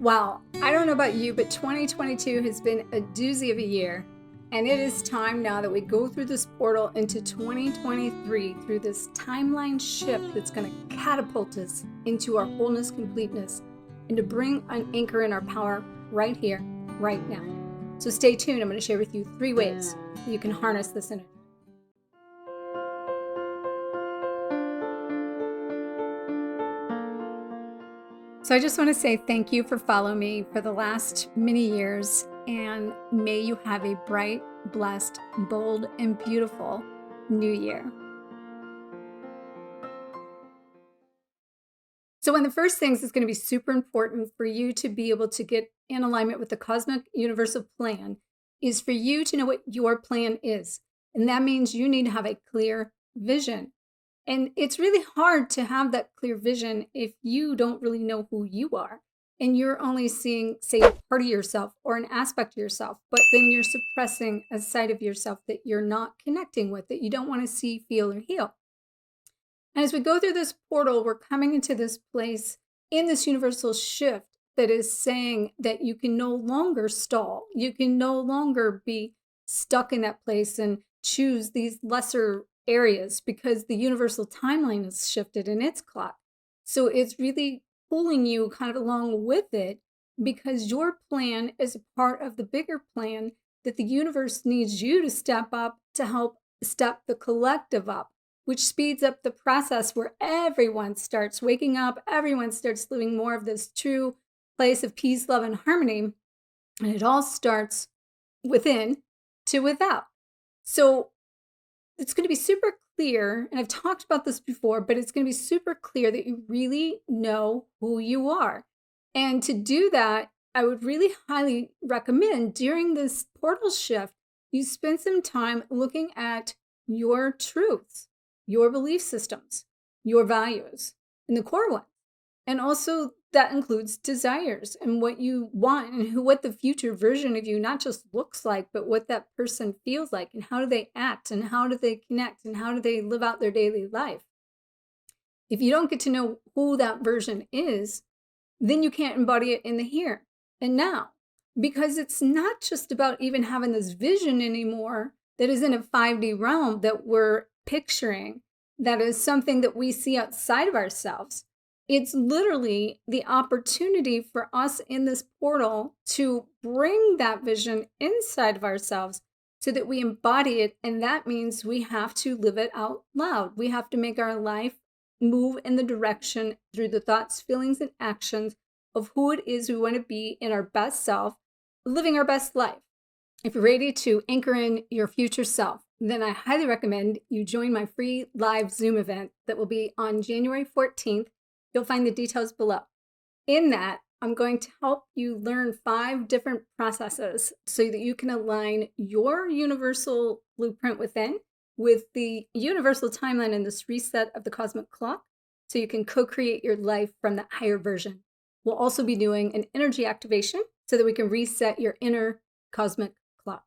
Well, I don't know about you, but 2022 has been a doozy of a year. And it is time now that we go through this portal into 2023 through this timeline shift that's going to catapult us into our wholeness, completeness, and to bring an anchor in our power right here, right now. So stay tuned. I'm going to share with you 3 ways that you can harness this energy. So I just want to say thank you for following me for the last many years, and may you have a bright, blessed, bold, and beautiful new year. So one of the first things is going to be super important for you to be able to get in alignment with the cosmic universal plan is for you to know what your plan is. And that means you need to have a clear vision. And it's really hard to have that clear vision if you don't really know who you are and you're only seeing, say, a part of yourself or an aspect of yourself, but then you're suppressing a side of yourself that you're not connecting with, that you don't want to see, feel, or heal. And as we go through this portal, we're coming into this place in this universal shift that is saying that you can no longer stall. You can no longer be stuck in that place and choose these lesser areas because the universal timeline has shifted in its clock. So it's really pulling you kind of along with it because your plan is a part of the bigger plan that the universe needs you to step up to help step the collective up, which speeds up the process where everyone starts waking up, everyone starts living more of this true place of peace, love, and harmony. And it all starts within to without. So it's going to be super clear, and I've talked about this before, but it's going to be super clear that you really know who you are. And to do that, I would really highly recommend during this portal shift, you spend some time looking at your truths, your belief systems, your values, and the core ones. And also that includes desires and what you want and what the future version of you not just looks like, but what that person feels like and how do they act and how do they connect and how do they live out their daily life. If you don't get to know who that version is, then you can't embody it in the here and now, because it's not just about even having this vision anymore that is in a 5D realm that we're picturing, that is something that we see outside of ourselves. It's literally the opportunity for us in this portal to bring that vision inside of ourselves so that we embody it. And that means we have to live it out loud. We have to make our life move in the direction through the thoughts, feelings, and actions of who it is we want to be in our best self, living our best life. If you're ready to anchor in your future self, then I highly recommend you join my free live Zoom event that will be on January 14th. You'll find the details below. In that, I'm going to help you learn 5 different processes so that you can align your universal blueprint within with the universal timeline and this reset of the cosmic clock so you can co-create your life from that higher version. We'll also be doing an energy activation so that we can reset your inner cosmic clock.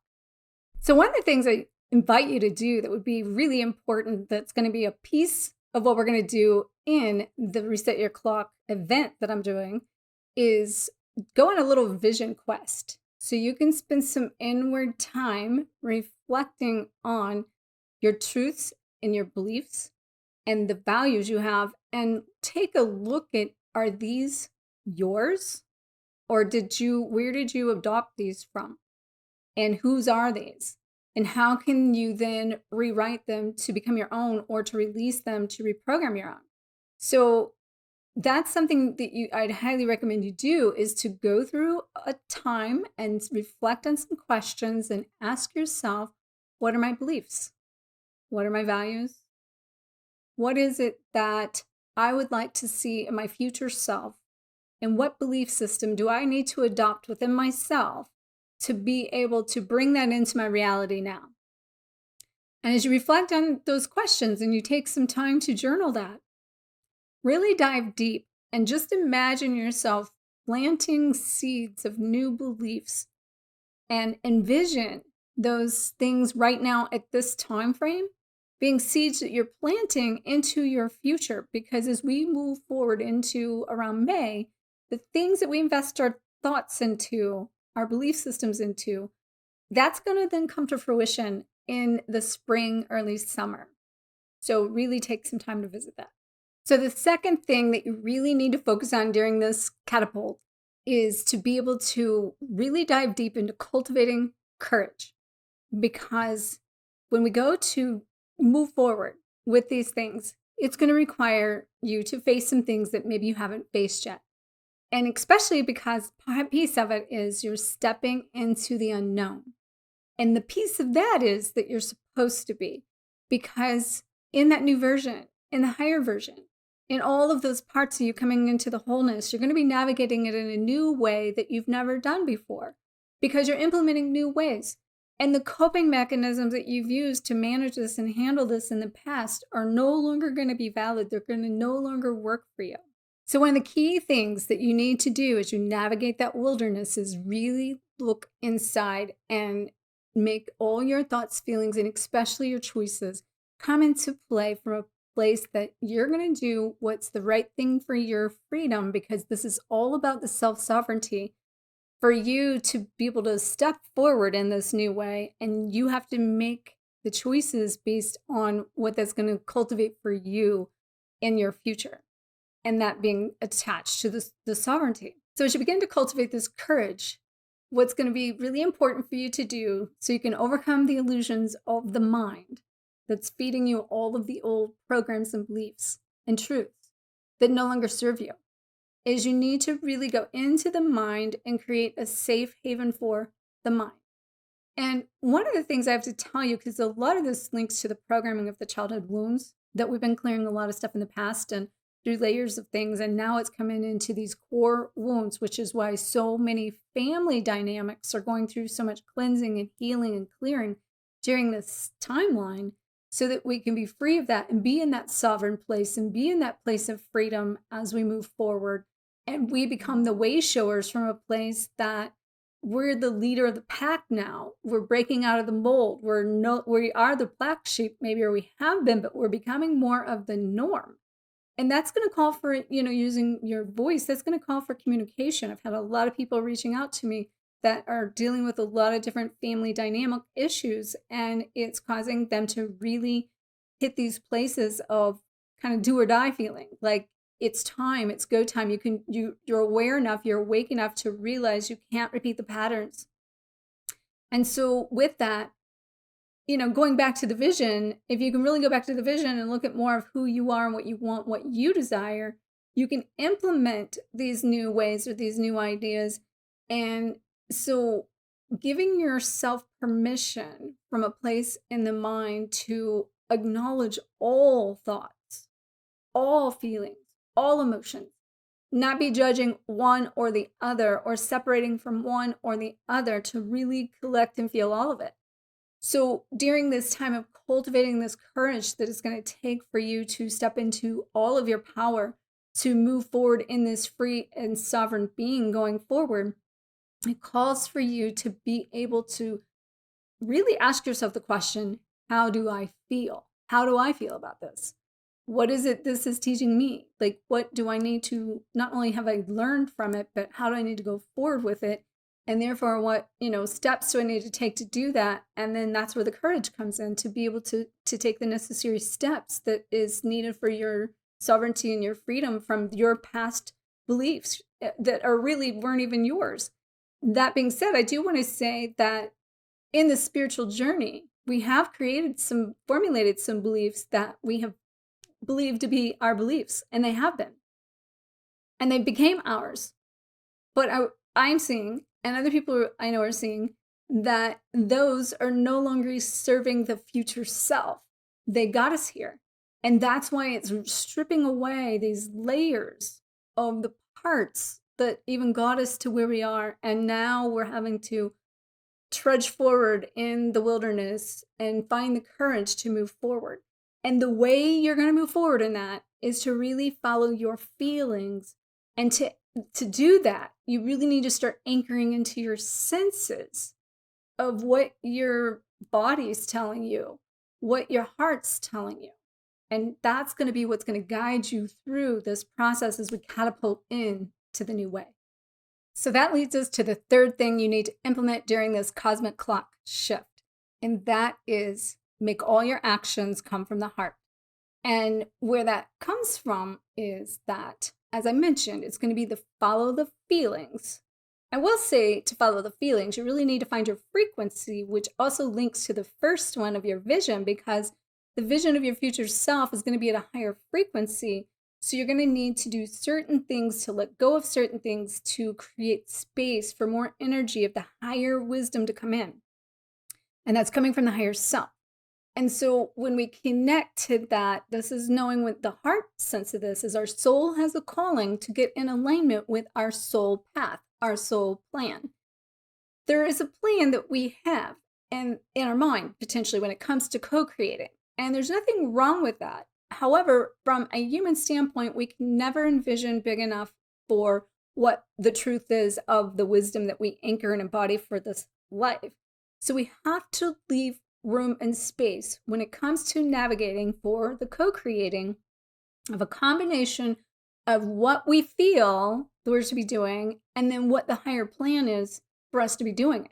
So one of the things I invite you to do that would be really important, that's going to be a piece of what we're going to do in the Reset Your Clock event that I'm doing, is go on a little vision quest. So you can spend some inward time reflecting on your truths and your beliefs and the values you have, and take a look at, are these yours? Or where did you adopt these from? And whose are these? And how can you then rewrite them to become your own or to release them to reprogram your own? So that's something that I'd highly recommend you do, is to go through a time and reflect on some questions and ask yourself, what are my beliefs? What are my values? What is it that I would like to see in my future self? And what belief system do I need to adopt within myself to be able to bring that into my reality now? And as you reflect on those questions and you take some time to journal that, really dive deep and just imagine yourself planting seeds of new beliefs and envision those things right now at this time frame being seeds that you're planting into your future. Because as we move forward into around May, the things that we invest our thoughts into, our belief systems into, that's going to then come to fruition in the spring, early summer. So really take some time to visit that. So the second thing that you really need to focus on during this catapult is to be able to really dive deep into cultivating courage. Because when we go to move forward with these things, it's going to require you to face some things that maybe you haven't faced yet. And especially because a piece of it is you're stepping into the unknown. And the piece of that is that you're supposed to be, because in that new version, in the higher version, in all of those parts of you coming into the wholeness, you're going to be navigating it in a new way that you've never done before, because you're implementing new ways. And the coping mechanisms that you've used to manage this and handle this in the past are no longer going to be valid. They're going to no longer work for you. So one of the key things that you need to do as you navigate that wilderness is really look inside and make all your thoughts, feelings, and especially your choices come into play from a place that you're going to do what's the right thing for your freedom, because this is all about the self-sovereignty for you to be able to step forward in this new way. And you have to make the choices based on what that's going to cultivate for you in your future, and that being attached to the sovereignty. So as you begin to cultivate this courage, what's going to be really important for you to do so you can overcome the illusions of the mind that's feeding you all of the old programs and beliefs and truths that no longer serve you, is you need to really go into the mind and create a safe haven for the mind. And one of the things I have to tell you, because a lot of this links to the programming of the childhood wounds, that we've been clearing a lot of stuff in the past and through layers of things, and now it's coming into these core wounds, which is why so many family dynamics are going through so much cleansing and healing and clearing during this timeline, so that we can be free of that and be in that sovereign place and be in that place of freedom as we move forward. And we become the way showers from a place that we're the leader of the pack now. We're breaking out of the mold. We are the black sheep, maybe, or we have been, but we're becoming more of the norm. And that's going to call for, using your voice. That's going to call for communication. I've had a lot of people reaching out to me that are dealing with a lot of different family dynamic issues, and it's causing them to really hit these places of kind of do or die feeling. Like, it's time, it's go time. You're aware enough, you're awake enough to realize you can't repeat the patterns. And so with that, going back to the vision, if you can really go back to the vision and look at more of who you are and what you want, what you desire, you can implement these new ways or these new ideas. And so giving yourself permission from a place in the mind to acknowledge all thoughts, all feelings, all emotions, not be judging one or the other or separating from one or the other, to really collect and feel all of it. So during this time of cultivating this courage that it's going to take for you to step into all of your power to move forward in this free and sovereign being going forward, it calls for you to be able to really ask yourself the question, how do I feel? How do I feel about this? What is it this is teaching me? Like, what do I need to, not only have I learned from it, but how do I need to go forward with it? And therefore, what, steps do I need to take to do that? And then that's where the courage comes in, to be able to take the necessary steps that is needed for your sovereignty and your freedom from your past beliefs that weren't even yours. That being said, I do want to say that in the spiritual journey, we have formulated some beliefs that we have believed to be our beliefs, and they have been. And they became ours. But I'm seeing, and other people I know are seeing, that those are no longer serving the future self. They got us here. And that's why it's stripping away these layers of the parts that even got us to where we are. And now we're having to trudge forward in the wilderness and find the courage to move forward. And the way you're going to move forward in that is to really follow your feelings. And to do that, you really need to start anchoring into your senses of what your body's telling you, what your heart's telling you. And that's going to be what's going to guide you through this process as we catapult into the new way. So that leads us to the third thing you need to implement during this cosmic clock shift. And that is make all your actions come from the heart. And where that comes from is that, as I mentioned, it's going to be the follow the feelings. I will say to follow the feelings, you really need to find your frequency, which also links to the first one of your vision, because the vision of your future self is going to be at a higher frequency. So you're going to need to do certain things, to let go of certain things, to create space for more energy of the higher wisdom to come in. And that's coming from the higher self. And so when we connect to that, this is knowing what the heart sense of this is. Our soul has a calling to get in alignment with our soul path, our soul plan. There is a plan that we have in our mind, potentially, when it comes to co-creating. And there's nothing wrong with that. However, from a human standpoint, we can never envision big enough for what the truth is of the wisdom that we anchor and embody for this life. So we have to leave room and space when it comes to navigating for the co-creating of a combination of what we feel we're to be doing and then what the higher plan is for us to be doing it.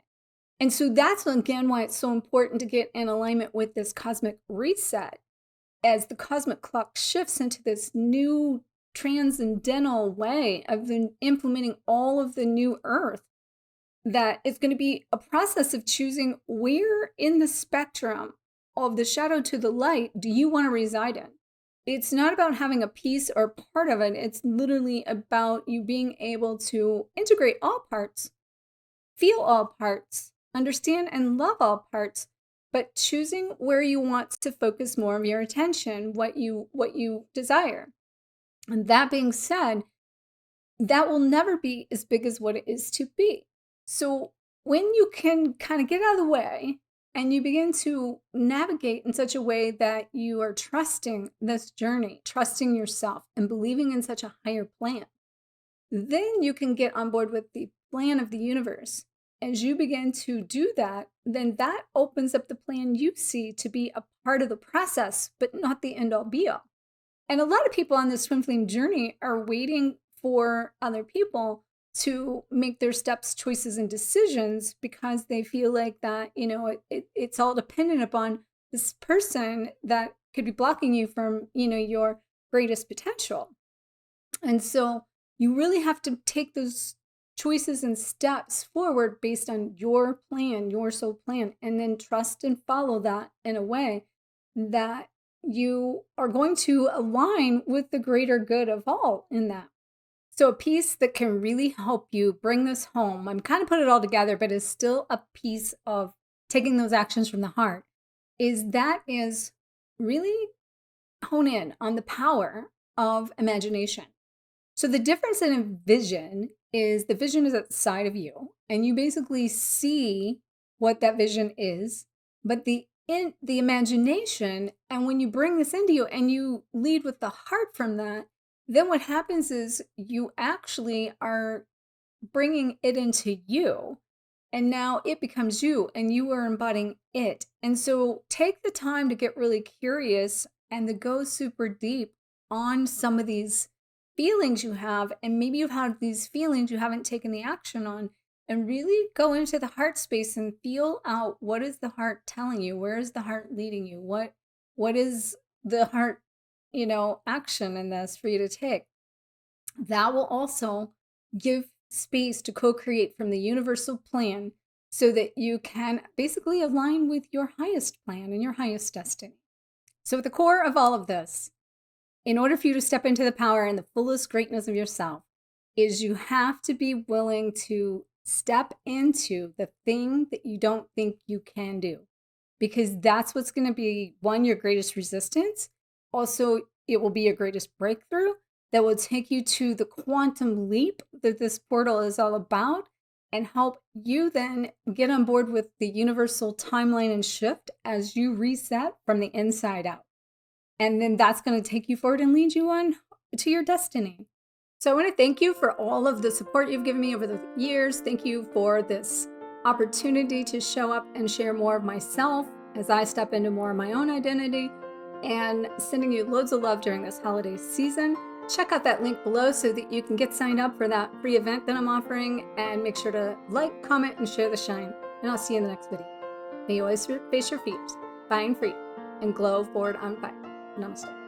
And so that's again why it's so important to get in alignment with this cosmic reset as the cosmic clock shifts into this new transcendental way of implementing all of the new earth. That it's going to be a process of choosing where in the spectrum of the shadow to the light do you want to reside in. It's not about having a piece or part of it. It's literally about you being able to integrate all parts, feel all parts, understand and love all parts, but choosing where you want to focus more of your attention, what you desire. And that being said, that will never be as big as what it is to be. So when you can kind of get out of the way and you begin to navigate in such a way that you are trusting this journey, trusting yourself and believing in such a higher plan, then you can get on board with the plan of the universe. As you begin to do that, then that opens up the plan you see to be a part of the process, but not the end all be all. And a lot of people on this twin flame journey are waiting for other people to make their steps, choices, and decisions because they feel like that, it's all dependent upon this person that could be blocking you from, your greatest potential. And so you really have to take those choices and steps forward based on your plan, your soul plan, and then trust and follow that in a way that you are going to align with the greater good of all in that. So a piece that can really help you bring this home, I'm kind of put it all together, but it's still a piece of taking those actions from the heart, is really hone in on the power of imagination. So the difference in a vision is the vision is outside of you and you basically see what that vision is, but the imagination, and when you bring this into you and you lead with the heart from that, then what happens is you actually are bringing it into you. And now it becomes you and you are embodying it. And so take the time to get really curious and to go super deep on some of these feelings you have. And maybe you've had these feelings you haven't taken the action on, and really go into the heart space and feel out, what is the heart telling you? Where is the heart leading you? What is the heart action in this for you to take? That will also give space to co-create from the universal plan so that you can basically align with your highest plan and your highest destiny. So at the core of all of this, in order for you to step into the power and the fullest greatness of yourself, is you have to be willing to step into the thing that you don't think you can do, because that's what's going to be, one, your greatest resistance. Also, it will be your greatest breakthrough that will take you to the quantum leap that this portal is all about and help you then get on board with the universal timeline and shift as you reset from the inside out. And then that's going to take you forward and lead you on to your destiny. So I want to thank you for all of the support you've given me over the years. Thank you for this opportunity to show up and share more of myself as I step into more of my own identity, and sending you loads of love during this holiday season. Check out that link below so that you can get signed up for that free event that I'm offering, and make sure to like, comment, and share the shine. And I'll see you in the next video. May you always face your fears, find freedom, and glow forward on fire. Namaste.